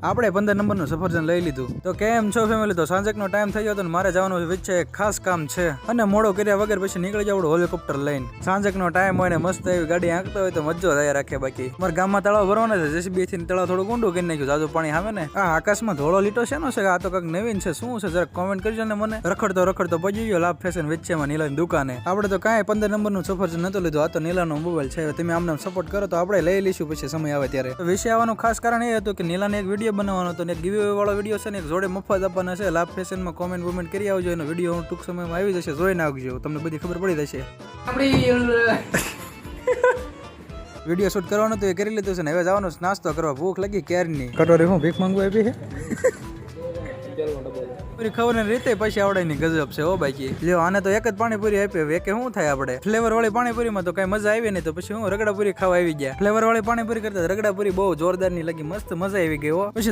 આપણે 15 નંબરનું સફરજન લઈ લીધું. તો કેમ છો ફેમિલી? તો સાંજનો ટાઈમ થઈ ગયો તો મારે જવાનું વચ્ચે એક ખાસ કામ છે અને મોડો કર્યા વગર પછી નીકળી જવું હેલિકોપ્ટર લઈને. સાંજનો ટાઈમ હોય ને મસ્ત એવી ગાડી આંકતો હોય તો મજો થાય રાખે. બાકી મારા ગામમાં તળાવ ભરવાના છે. જેસીબી થી તળાવ થોડું ઊંડું કરી નાખ્યું. જાજુ પાણી આવે ને. આ આકાશમાં ધોળો લીટો શેનો છે? આ તો કંઈક નવીન છે. શું છે જરા કોમેન્ટ કરજો ને મને. રખડતો પહોંચી ગયો લાભ ફેશન વચ્ચેમાં નીલાની દુકાને. આપણે તો કાંઈ 15 નંબરનું સફરજન નતો લીધું. આ તો નીલાનો મોબાઈલ છે. તમે આમને સપોર્ટ કરો તો આપણે લઈ લઈશું પછી સમય આવે ત્યારે. વિશે આવવાનું ખાસ કારણ એ હતું કે નીલાને એક વિડીયો બનાવવાનો હતો ને ગીવ વાળો વિડીયો છે ને એક જોડે મફત આપવાના છે. લાભ ફેશનમાં કોમેન્ટ કરી આવજો. એનો વિડીયો ટૂંક સમયમાં આવી જશે. જોઈ નાખજો, તમને બધી ખબર પડી જશે. વિડીયો શૂટ કરવાનો તો એ કરી લીધું છે ને હવે જવાનું નાસ્તો કરવા. ભૂખ લાગી ક્યારની. કટોરી હું ભીખ માંગવા આપી છે. ખબર ને રીતે પછી આવડે ની ગજબ છે. હો બાકી લ્યો, આને તો એક જ પાણીપુરી આપી. હવે કે શું થાય આપણે ફ્લેવર વાળી પાણીપુરીમાં તો કઈ મજા આવી નહીં. તો પછી હું રગડાપુરી ખાવા આવી ગયા. ફ્લેવર વાળી પાણીપુરી કરતા રગડાપુરી બહુ જોરદાર ની લાગી. મસ્ત મજા આવી ગઈ. પછી